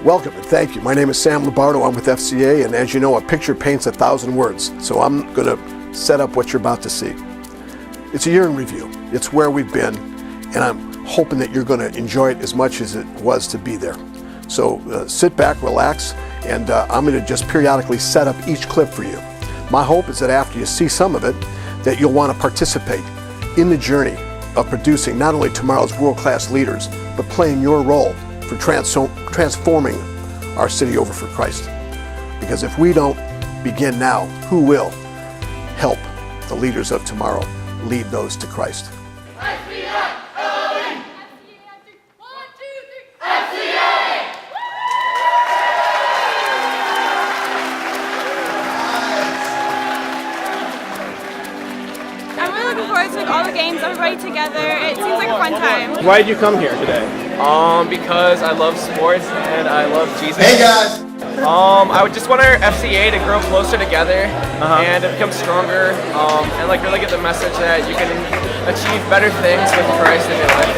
Welcome and thank you. My name is Sam Lombardo. I'm with FCA, and as you know, a picture paints 1,000 words. So I'm going to set up what you're about to see. It's a year in review. It's where we've been, and I'm hoping that you're going to enjoy it as much as it was to be there. So sit back, relax, and I'm going to just periodically set up each clip for you. My hope is that after you see some of it, that you'll want to participate in the journey of producing not only tomorrow's world-class leaders, but playing your role for transforming our city over for Christ. Because if we don't begin now, who will help the leaders of tomorrow lead those to Christ? All the games, everybody together. It seems like a fun time. Why did you come here today? Because I love sports and I love Jesus. Hey guys! I would just want our FCA to grow closer together and to become stronger and like really get the message that you can achieve better things with Christ in your life.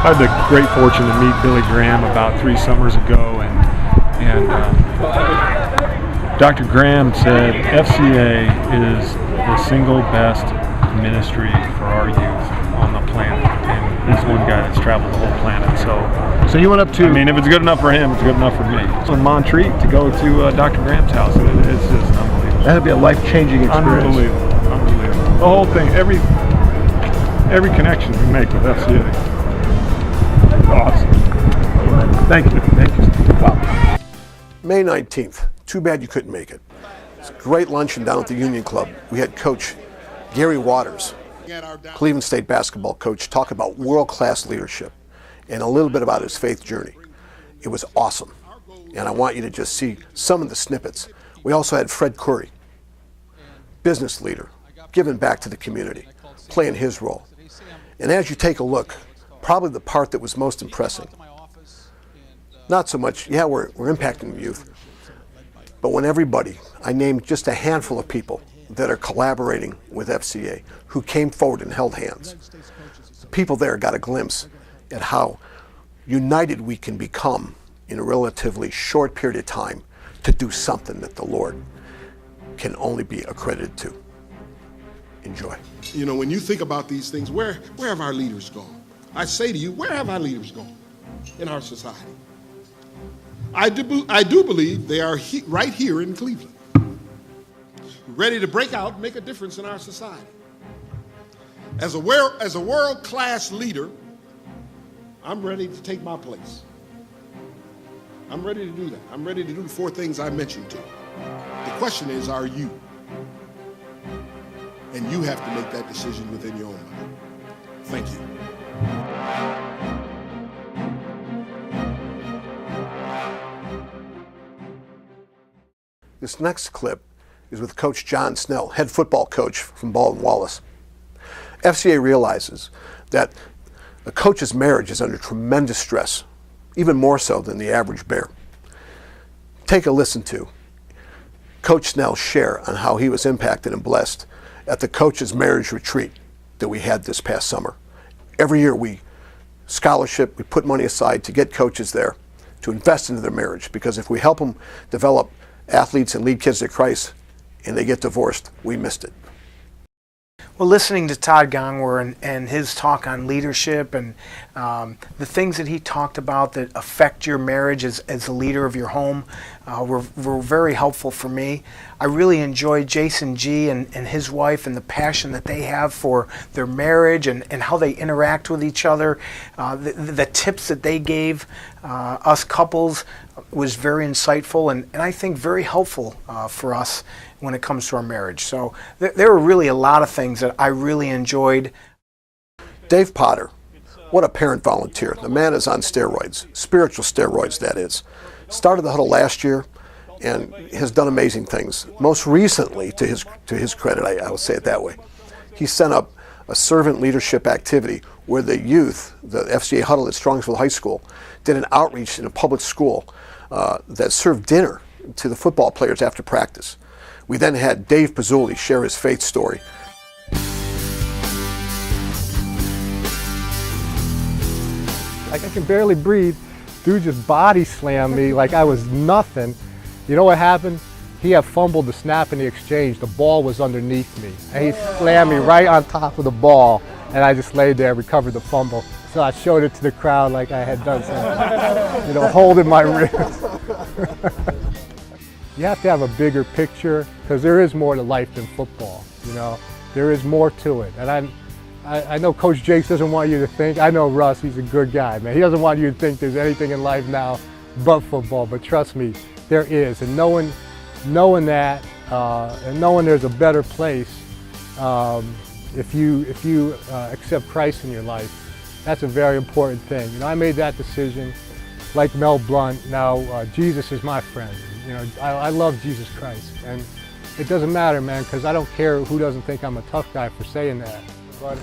I had the great fortune to meet Billy Graham about 3 summers ago, and Dr. Graham said FCA is the single best ministry for our youth on the planet, and he's one guy that's traveled the whole planet. So you went up to? I mean, if it's good enough for him, it's good enough for me. So in Montreat to go to Dr. Graham's house, it's just unbelievable. That'd be a life-changing experience. Unbelievable. The whole thing, every connection we make with FCA, awesome. Thank you. Wow. May 19th. Too bad you couldn't make it. It's a great luncheon down at the Union Club. We had Coach Gary Waters, Cleveland State basketball coach, talk about world-class leadership and a little bit about his faith journey. It was awesome, and I want you to just see some of the snippets. We also had Fred Curry, business leader, giving back to the community, playing his role. And as you take a look, probably the part that was most impressive, not so much, yeah, we're impacting the youth, but when everybody, I named just a handful of people that are collaborating with FCA who came forward and held hands. The people there got a glimpse at how united we can become in a relatively short period of time to do something that the Lord can only be accredited to. Enjoy. You know, when you think about these things, where have our leaders gone? I say to you, where have our leaders gone in our society? I do believe they are right here in Cleveland, ready to break out and make a difference in our society. As a world-class leader, I'm ready to take my place. I'm ready to do that. I'm ready to do the 4 things I mentioned to you. The question is, are you? And you have to make that decision within your own mind. Thank you. This next clip is with Coach John Snell, head football coach from Baldwin Wallace. FCA realizes that a coach's marriage is under tremendous stress, even more so than the average bear. Take a listen to Coach Snell share on how he was impacted and blessed at the coach's marriage retreat that we had this past summer. Every year we put money aside to get coaches there to invest into their marriage, because if we help them develop athletes and lead kids to Christ and they get divorced, we missed it. Well, listening to Todd Gongwer and his talk on leadership and the things that he talked about that affect your marriage as a leader of your home were very helpful for me. I really enjoyed Jason G. and his wife and the passion that they have for their marriage and how they interact with each other. The tips that they gave us couples was very insightful and I think very helpful for us when it comes to our marriage. So there were really a lot of things that I really enjoyed. Dave Potter, what a parent volunteer. The man is on steroids, spiritual steroids that is. Started the huddle last year and has done amazing things. Most recently, to his credit, I will say it that way, he sent up a servant leadership activity where the youth, the FCA huddle at Strongsville High School, did an outreach in a public school that served dinner to the football players after practice. We then had Dave Pizzulli share his faith story. Like I can barely breathe. Dude just body slammed me like I was nothing. You know what happened? He had fumbled the snap in the exchange. The ball was underneath me. And he slammed me right on top of the ball. And I just laid there, recovered the fumble. So I showed it to the crowd like I had done something, you know, holding my wrist. You have to have a bigger picture because there is more to life than football, you know. There is more to it. And I know Coach Jakes doesn't want you to think, I know Russ, he's a good guy, man. He doesn't want you to think there's anything in life now but football, but trust me, there is. And knowing that and knowing there's a better place if you accept Christ in your life, that's a very important thing. You know, I made that decision. Like Mel Blunt, now Jesus is my friend. You know, I love Jesus Christ, and it doesn't matter, man, because I don't care who doesn't think I'm a tough guy for saying that. But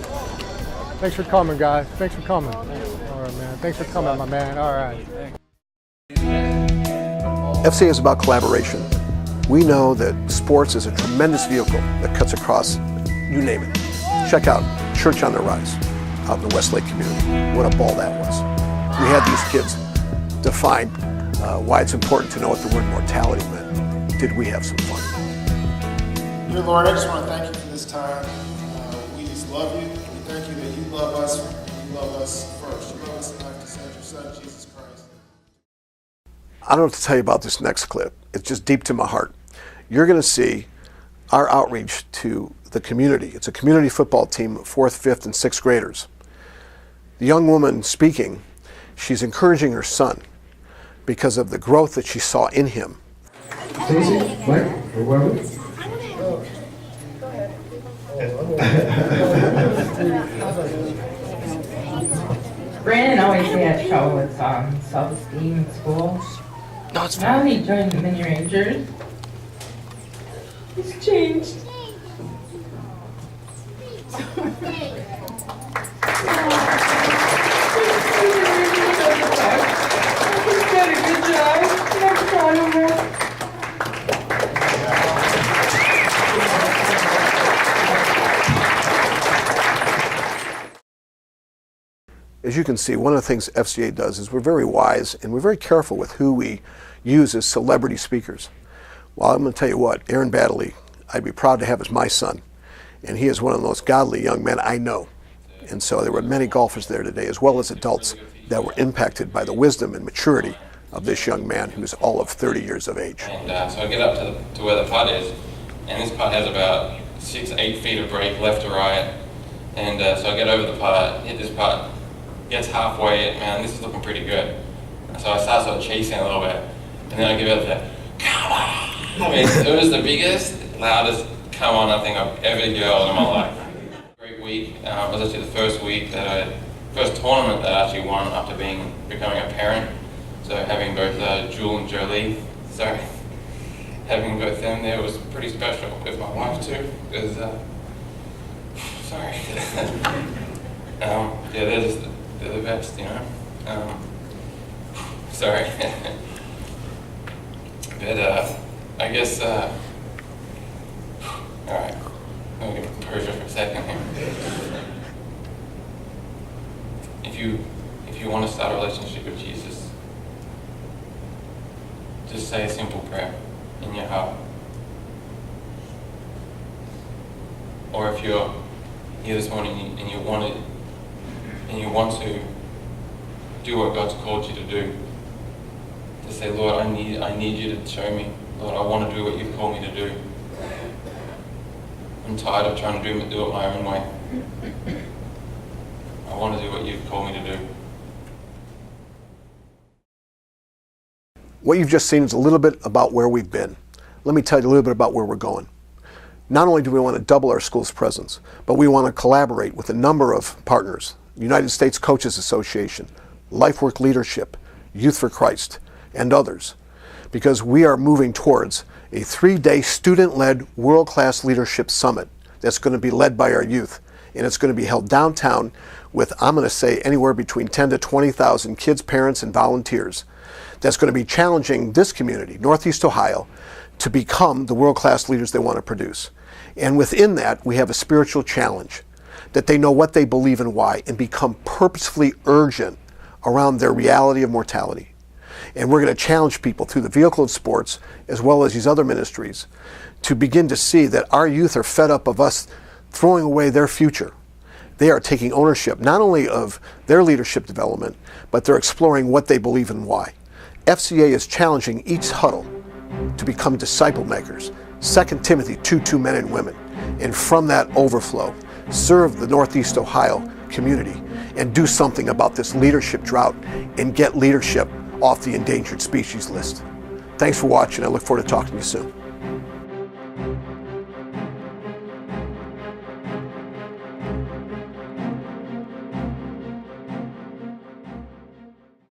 thanks for coming, guys. Thanks for coming. All right, man. Thanks for coming, my man. All right. FCA is about collaboration. We know that sports is a tremendous vehicle that cuts across, you name it. Check out Church on the Rise out in the Westlake community. What a ball that was. We had these kids define why it's important to know what the word mortality meant. Did we have some fun? Dear Lord, I just want to thank you for this time. We just love you. We thank you that you love us and you love us first. You love us enough to send your son, Jesus Christ. I don't know what to tell you about this next clip. It's just deep to my heart. You're going to see our outreach to the community. It's a community football team of 4th, 5th, and 6th graders. The young woman speaking, she's encouraging her son because of the growth that she saw in him. Stacey, Mike, or whoever. Brandon always had trouble with self-esteem in school. No, it's Now fine. he joined the Mini Rangers. He's changed. He's done a good job. I'm proud of him. As you can see, one of the things FCA does is we're very wise and we're very careful with who we use as celebrity speakers. Well, I'm going to tell you what, Aaron Baddeley, I'd be proud to have as my son. And he is one of the most godly young men I know. And so there were many golfers there today, as well as adults, that were impacted by the wisdom and maturity of this young man who's all of 30 years of age. And so I get up to where the putt is, and this putt has about 6-8 feet of break left to right. And so I get over the putt, hit this putt, gets halfway, man, this is looking pretty good. So I start sort of chasing a little bit, and then I give it that, come on! I mean, it was the biggest, loudest come on I think I've ever yelled in my life. Great week. It was actually the first tournament that I actually won after becoming a parent. So having both Jewel and Jolie, having both them there was pretty special. With my wife too, because yeah, they're the best, you know. Sorry, but I guess. All right, let me get composure for a second here. If you want to start a relationship with Jesus, just say a simple prayer in your heart. Or if you're here this morning and you want to do what God's called you to do, to say, Lord, I need you to show me. Lord, I want to do what you've called me to do. I'm tired of trying to do it my own way. I want to do what you've called me to do. What you've just seen is a little bit about where we've been. Let me tell you a little bit about where we're going. Not only do we want to double our school's presence, but we want to collaborate with a number of partners. United States Coaches Association, LifeWork Leadership, Youth for Christ, and others. Because we are moving towards a 3-day student-led world-class leadership summit that's going to be led by our youth. And it's going to be held downtown with, I'm going to say, anywhere between 10 to 20,000 kids, parents, and volunteers. That's going to be challenging this community, Northeast Ohio, to become the world-class leaders they want to produce. And within that, we have a spiritual challenge, that they know what they believe and why, and become purposefully urgent around their reality of mortality. And we're going to challenge people through the vehicle of sports, as well as these other ministries, to begin to see that our youth are fed up of us throwing away their future. They are taking ownership not only of their leadership development, but they're exploring what they believe and why. FCA is challenging each huddle to become disciple makers. 2 Timothy 2:2 men and women. And from that overflow, serve the Northeast Ohio community and do something about this leadership drought and get leadership off the endangered species list. Thanks for watching. I look forward to talking to you soon.